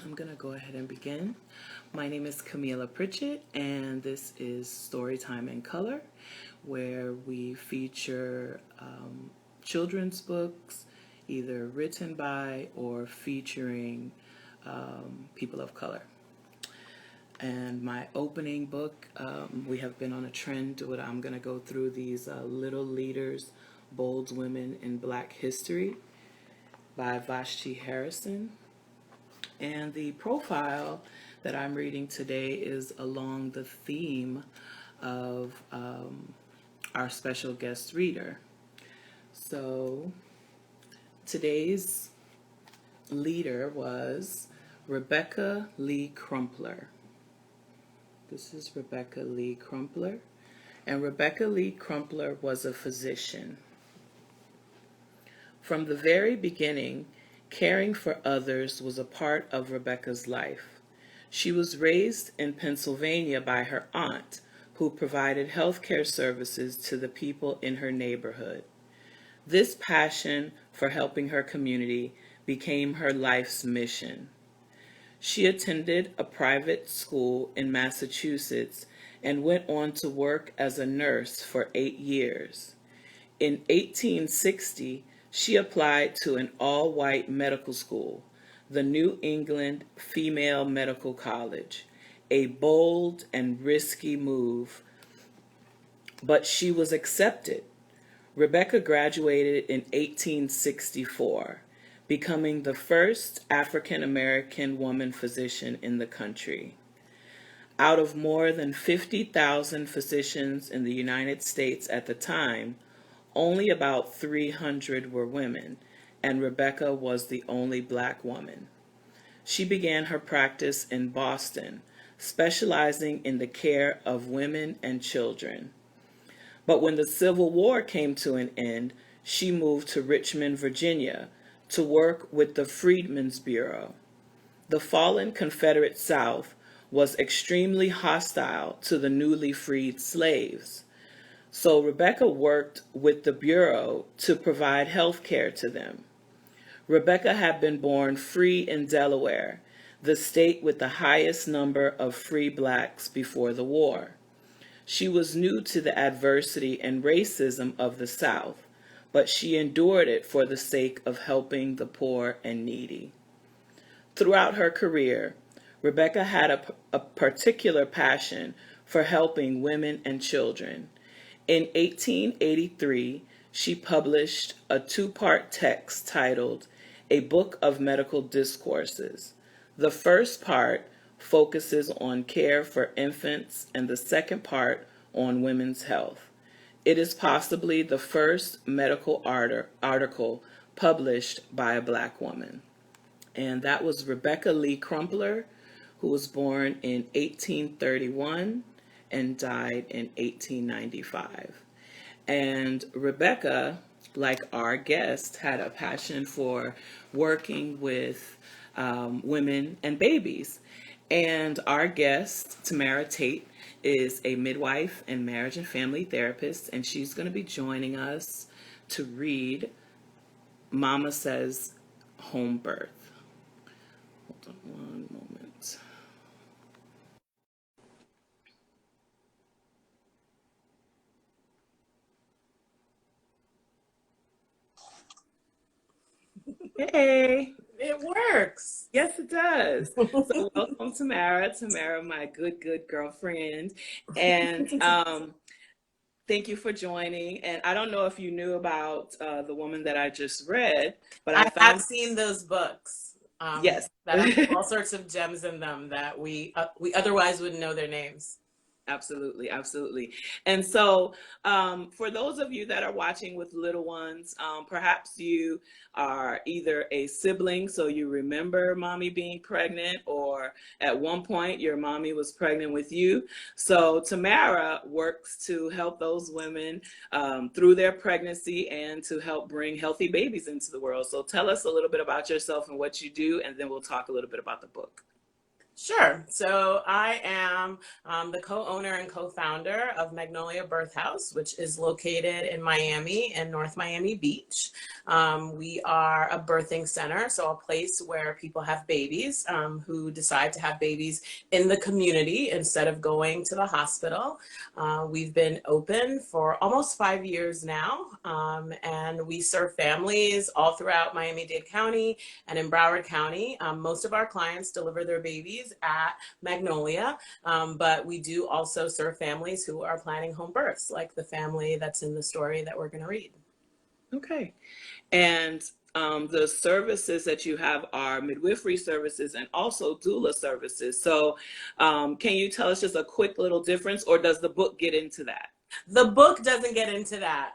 I'm going to go ahead and begin. My name is Kamila Pritchett, and this is Storytime in Color, where we feature children's books, either written by or featuring people of color. And my opening book, we have been on a trend where I'm going to go through these Little Leaders, Bold Women in Black History by Vashti Harrison. And the profile that I'm reading today is along the theme of our special guest reader. So today's leader was Rebecca Lee Crumpler. This is Rebecca Lee Crumpler. And Rebecca Lee Crumpler was a physician. From the very beginning, caring for others was a part of Rebecca's life. She was raised in Pennsylvania by her aunt, who provided health care services to the people in her neighborhood. This passion for helping her community became her life's mission. She attended a private school in Massachusetts and went on to work as a nurse for 8 years. In 1860, she applied to an all-white medical school, the New England Female Medical College, a bold and risky move, but she was accepted. Rebecca graduated in 1864, becoming the first African-American woman physician in the country. Out of more than 50,000 physicians in the United States at the time, only about 300 were women, and Rebecca was the only Black woman. She began her practice in Boston, specializing in the care of women and children. But when the Civil War came to an end, she moved to Richmond, Virginia, to work with the Freedmen's Bureau. The fallen Confederate South was extremely hostile to the newly freed slaves. So Rebecca worked with the Bureau to provide health care to them. Rebecca had been born free in Delaware, the state with the highest number of free Blacks before the war. She was new to the adversity and racism of the South, but she endured it for the sake of helping the poor and needy. Throughout her career, Rebecca had a particular passion for helping women and children. In 1883, she published a 2-part text titled A Book of Medical Discourses. The first part focuses on care for infants and the second part on women's health. It is possibly the first medical article published by a Black woman. And that was Rebecca Lee Crumpler, who was born in 1831 and died in 1895. And Rebecca, like our guest, had a passion for working with women and babies. And our guest, Tamara Taitt, is a midwife and marriage and family therapist, and she's going to be joining us to read Mama Says Homebirth. Hold on one moment. Hey. It works. Yes, it does. So welcome, Tamara. Tamara, my good girlfriend. And thank you for joining. And I don't know if you knew about the woman that I just read, but I I've found, seen those books yes. that have all sorts of gems in them that we otherwise wouldn't know their names. Absolutely, absolutely. And so, for those of you that are watching with little ones, perhaps you are either a sibling, so you remember mommy being pregnant, or at one point your mommy was pregnant with you. So Tamara works to help those women through their pregnancy and to help bring healthy babies into the world. So tell us a little bit about yourself and what you do, and then we'll talk a little bit about the book. Sure. So I am the co-owner and co-founder of Magnolia Birth House, which is located in Miami and North Miami Beach. We are a birthing center, so a place where people have babies who decide to have babies in the community instead of going to the hospital. We've been open for almost 5 years now, and we serve families all throughout Miami-Dade County and in Broward County. Most of our clients deliver their babies at Magnolia, but we do also serve families who are planning home births, like the family that's in the story that we're going to read. Okay. And the services that you have are midwifery services and also doula services. So can you tell us just a quick little difference, or does the book get into that? The book doesn't get into that.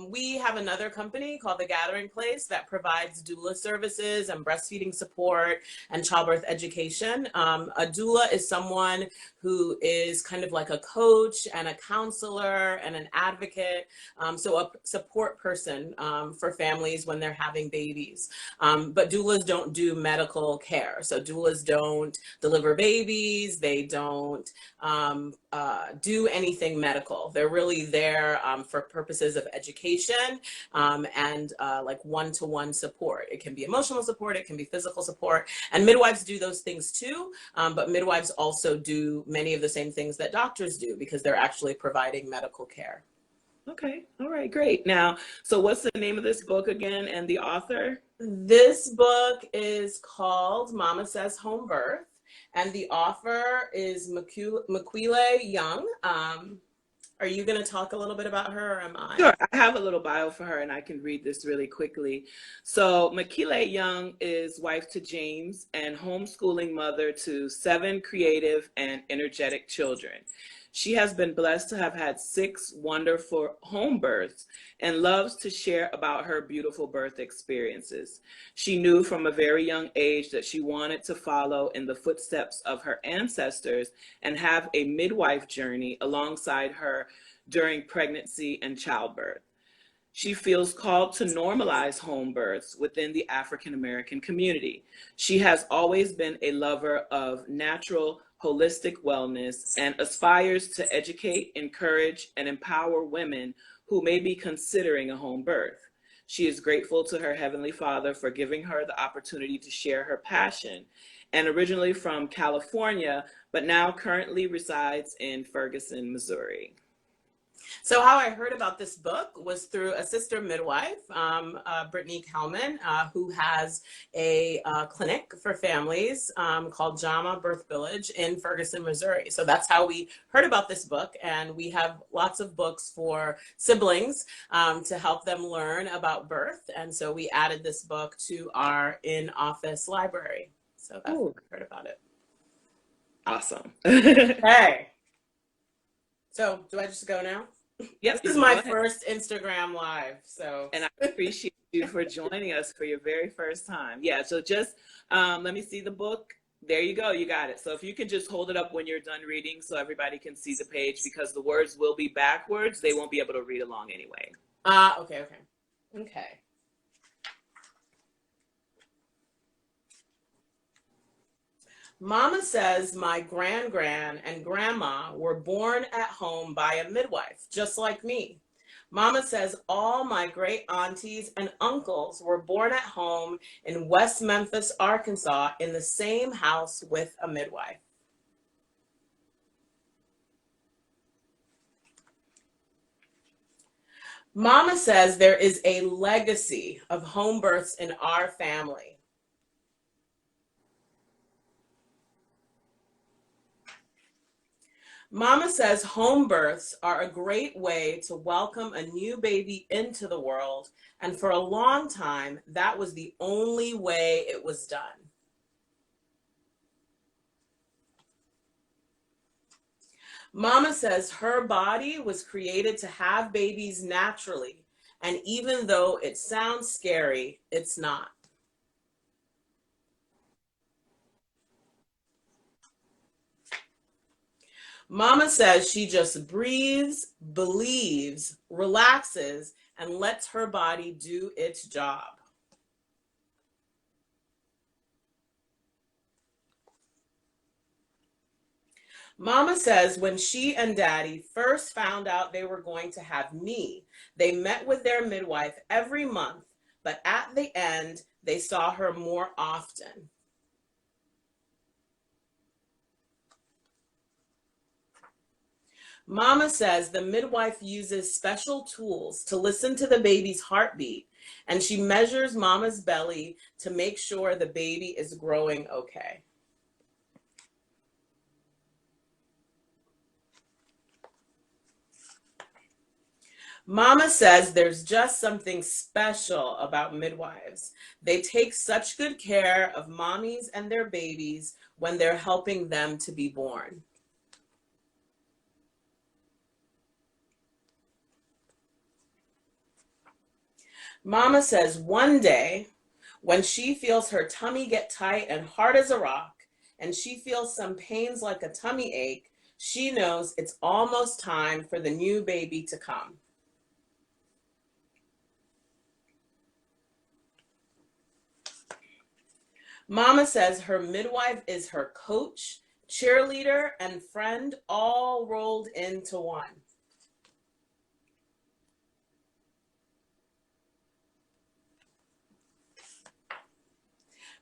We have another company called The Gathering Place that provides doula services and breastfeeding support and childbirth education. A doula is someone who is kind of like a coach and a counselor and an advocate, so a support person for families when they're having babies. But doulas don't do medical care. So doulas don't deliver babies. They don't do anything medical. They're really there for purposes of education and like one-to-one support. It can be emotional support, it can be physical support, and midwives do those things too, but midwives also do many of the same things that doctors do because they're actually providing medical care. Okay, all right, great. Now, so what's the name of this book again and the author? This book is called Mama Says Homebirth, and the author is Miquilaue Young. Are you going to talk a little bit about her, or am I? Sure, I have a little bio for her and I can read this really quickly. So Miquilaue Young is wife to James and homeschooling mother to 7 creative and energetic children. She has been blessed to have had 6 wonderful home births and loves to share about her beautiful birth experiences. She knew from a very young age that she wanted to follow in the footsteps of her ancestors and have a midwife journey alongside her during pregnancy and childbirth. She feels called to normalize home births within the African American community. She has always been a lover of natural, holistic wellness and aspires to educate, encourage, and empower women who may be considering a home birth. She is grateful to her Heavenly Father for giving her the opportunity to share her passion. And originally from California, but now currently resides in Ferguson, Missouri. So how I heard about this book was through a sister midwife, Brittany Kalman, who has a clinic for families called JAMA Birth Village in Ferguson, Missouri. So that's how we heard about this book. And we have lots of books for siblings to help them learn about birth. And so we added this book to our in-office library. So that's how I heard about it. Awesome. Hey. So do I just go now? Yes, this is my first Instagram live, so. And I appreciate you for joining us for your very first time. Yeah, so just let me see the book. There you go, you got it. So if you can just hold it up when you're done reading so everybody can see the page, because the words will be backwards. They won't be able to read along anyway. Okay. Mama says my gran and grandma were born at home by a midwife, just like me. Mama says all my great aunties and uncles were born at home in West Memphis, Arkansas, in the same house with a midwife. Mama says there is a legacy of home births in our family. Mama says home births are a great way to welcome a new baby into the world, and for a long time, that was the only way it was done. Mama says her body was created to have babies naturally, and even though it sounds scary, it's not. Mama says she just breathes, believes, relaxes, and lets her body do its job. Mama says when she and Daddy first found out they were going to have me, they met with their midwife every month, but at the end, they saw her more often. Mama says the midwife uses special tools to listen to the baby's heartbeat, and she measures Mama's belly to make sure the baby is growing okay. Mama says there's just something special about midwives. They take such good care of mommies and their babies when they're helping them to be born. Mama says one day, when she feels her tummy get tight and hard as a rock, and she feels some pains like a tummy ache, she knows it's almost time for the new baby to come. Mama says her midwife is her coach, cheerleader, and friend all rolled into one.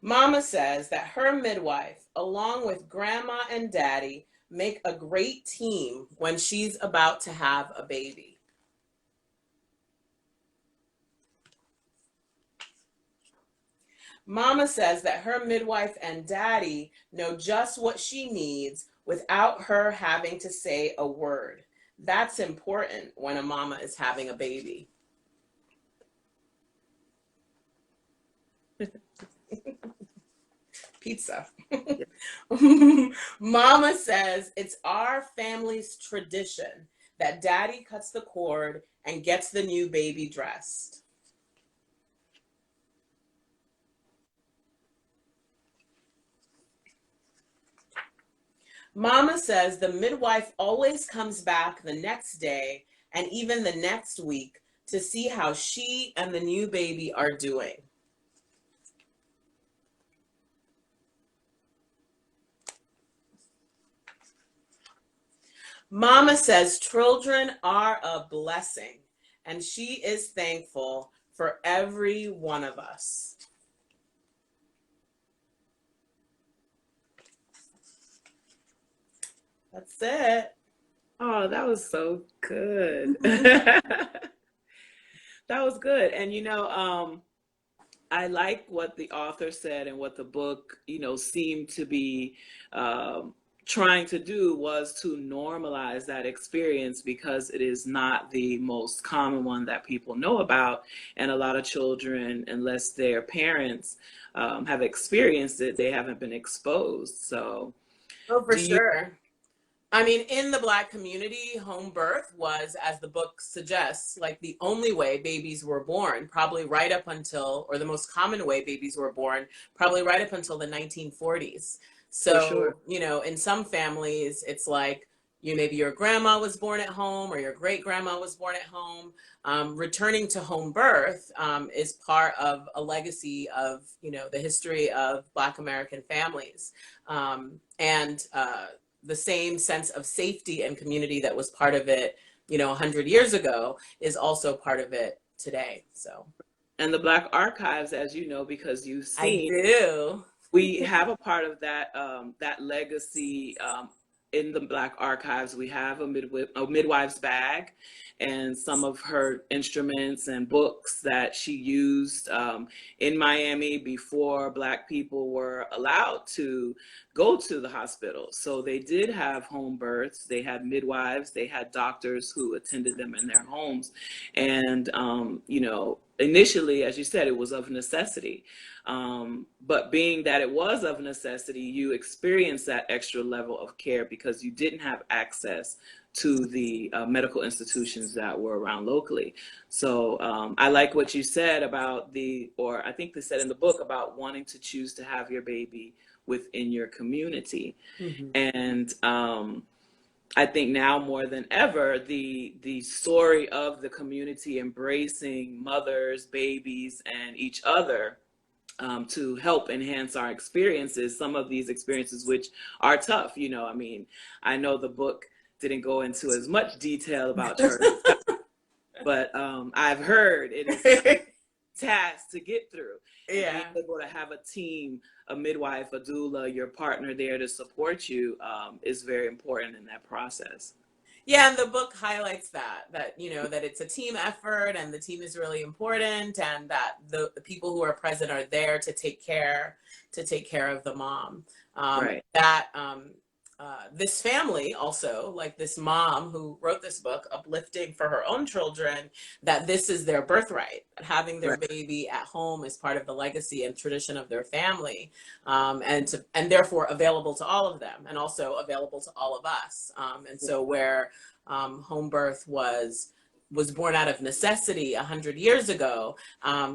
Mama says that her midwife, along with Grandma and Daddy, make a great team when she's about to have a baby. Mama says that her midwife and Daddy know just what she needs without her having to say a word. That's important when a mama is having a baby. Pizza. Mama says it's our family's tradition that Daddy cuts the cord and gets the new baby dressed. Mama says the midwife always comes back the next day and even the next week to see how she and the new baby are doing. Mama says children are a blessing, and she is thankful for every one of us. That's it. Oh, that was so good. That was good. And I like what the author said and what the book, seemed to be trying to do was to normalize that experience because it is not the most common one that people know about. And a lot of children, unless their parents have experienced it, they haven't been exposed. So, Oh, for do you? sure. I mean, in the Black community, home birth was, as the book suggests, like the only way babies were born, probably right up until, or the most common way babies were born, probably right up until the 1940s. For sure. So, in some families, it's like, maybe your grandma was born at home or your great grandma was born at home. Returning to home birth is part of a legacy of, the history of Black American families. And the same sense of safety and community that was part of it, 100 years ago is also part of it today. So, And the Black Archives, as you know, because you've I seen, do. we have a part of that legacy in the Black Archives. We have a midwife's bag and some of her instruments and books that she used in Miami before Black people were allowed to go to the hospital. So they did have home births. They had midwives. They had doctors who attended them in their homes. And, initially, as you said, it was of necessity. But being that it was of necessity, you experienced that extra level of care because you didn't have access to the medical institutions that were around locally. So I like what you said about or I think they said in the book about wanting to choose to have your baby within your community. Mm-hmm. And I think now more than ever, the story of the community embracing mothers, babies, and each other to help enhance our experiences, some of these experiences which are tough. I mean, I know the book didn't go into as much detail about her, but I've heard it is a task to get through. And Yeah. being able to have a team, a midwife, a doula, your partner there to support you is very important in that process. Yeah, and the book highlights that it's a team effort, and the team is really important, and that the people who are present are there to take care of the mom. Right. This family also, like this mom who wrote this book, uplifting for her own children, that this is their birthright. Having their Right. baby at home is part of the legacy and tradition of their family, and therefore available to all of them, and also available to all of us. And so where home birth was born out of necessity 100 years ago,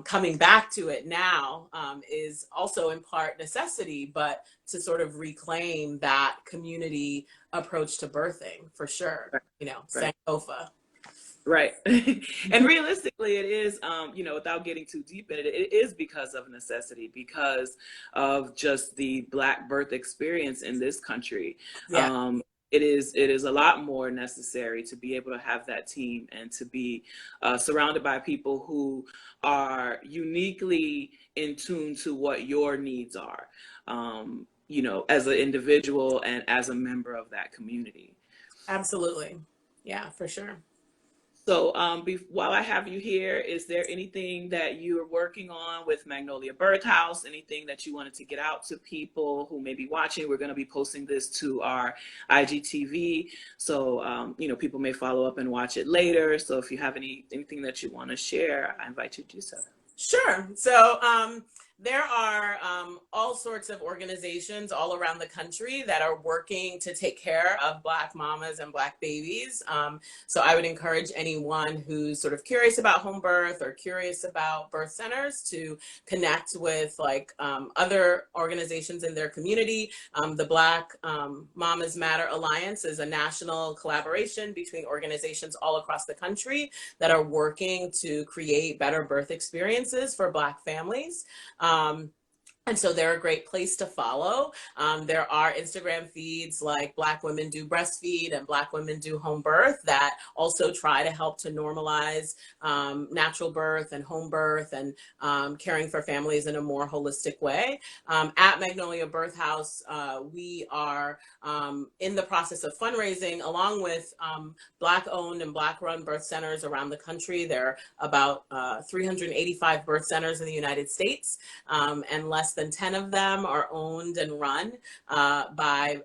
coming back to it now is also in part necessity, but to sort of reclaim that community approach to birthing, for sure. Right. Sankofa. Right. And realistically, it is, without getting too deep in it, it is because of necessity, because of just the Black birth experience in this country. Yeah. It is a lot more necessary to be able to have that team and to be surrounded by people who are uniquely in tune to what your needs are, as an individual and as a member of that community. Absolutely. Yeah, for sure. So while I have you here, is there anything that you are working on with Magnolia Birth House? Anything that you wanted to get out to people who may be watching? We're going to be posting this to our IGTV, so people may follow up and watch it later. So if you have anything that you want to share, I invite you to do so. Sure. So there are all sorts of organizations all around the country that are working to take care of Black mamas and Black babies. So I would encourage anyone who's sort of curious about home birth or curious about birth centers to connect with other organizations in their community. The Black Mamas Matter Alliance is a national collaboration between organizations all across the country that are working to create better birth experiences for Black families. And so they're a great place to follow. There are Instagram feeds like Black Women Do Breastfeed and Black Women Do Home Birth that also try to help to normalize natural birth and home birth and caring for families in a more holistic way. At Magnolia Birth House, we are in the process of fundraising along with Black-owned and Black-run birth centers around the country. There are about 385 birth centers in the United States, and less than 10 of them are owned and run by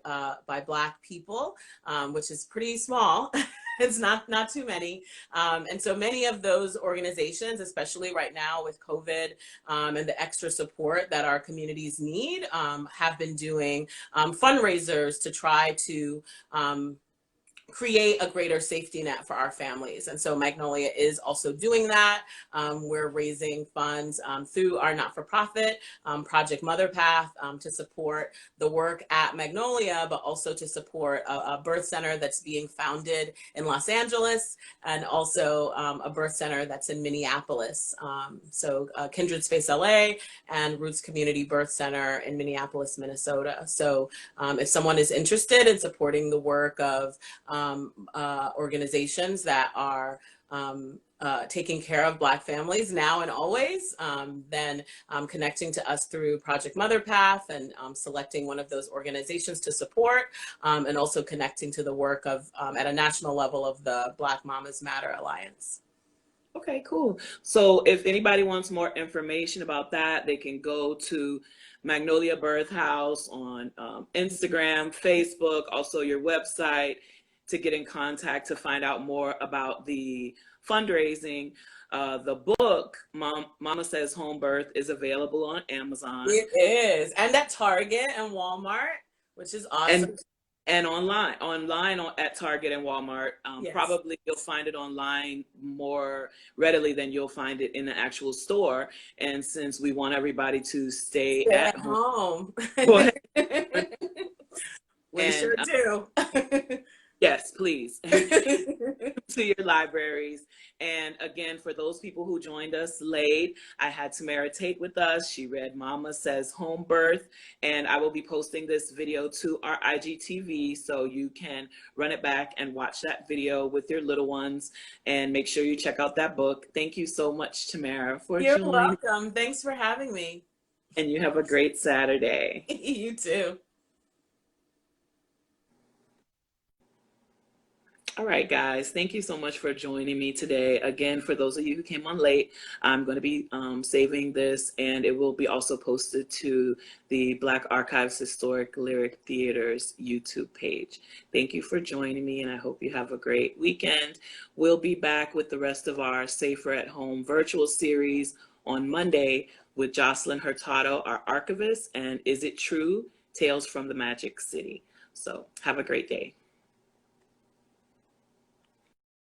Black people, which is pretty small. It's not too many. And so many of those organizations, especially right now with COVID and the extra support that our communities need, have been doing fundraisers to try to create a greater safety net for our families. And so Magnolia is also doing that. We're raising funds through our not-for-profit Project Mother Path to support the work at Magnolia, but also to support a birth center that's being founded in Los Angeles, and also a birth center that's in Minneapolis. So Kindred Space LA and Roots Community Birth Center in Minneapolis, Minnesota. So if someone is interested in supporting the work of organizations that are taking care of Black families now and always, then connecting to us through Project Mother Path and selecting one of those organizations to support, and also connecting to the work of, at a national level, of the Black Mamas Matter Alliance. Okay, cool. So if anybody wants more information about that, they can go to Magnolia Birth House on Instagram, Facebook, also your website, to get in contact to find out more about the fundraising. The book, Mama Says Homebirth, is available on Amazon. It is. And at Target and Walmart, which is awesome. And online at Target and Walmart. Yes. Probably you'll find it online more readily than you'll find it in the actual store. And since we want everybody to stay at home. We sure do. Yes, please. To your libraries. And again, for those people who joined us late, I had Tamara Taitt with us. She read Mama Says Homebirth, and I will be posting this video to our IGTV so you can run it back and watch that video with your little ones, and make sure you check out that book. Thank you so much, Tamara, for You're joining, welcome. Thanks for having me. and you have a great Saturday. You too. All right, guys, thank you so much for joining me today. Again, for those of you who came on late, I'm going to be saving this, and it will be also posted to the Black Archives Historic Lyric Theater's YouTube page. Thank you for joining me, and I hope you have a great weekend. We'll be back with the rest of our Safer at Home virtual series on Monday with Jocelyn Hurtado, our archivist, and Is It True? Tales from the Magic City. So have a great day.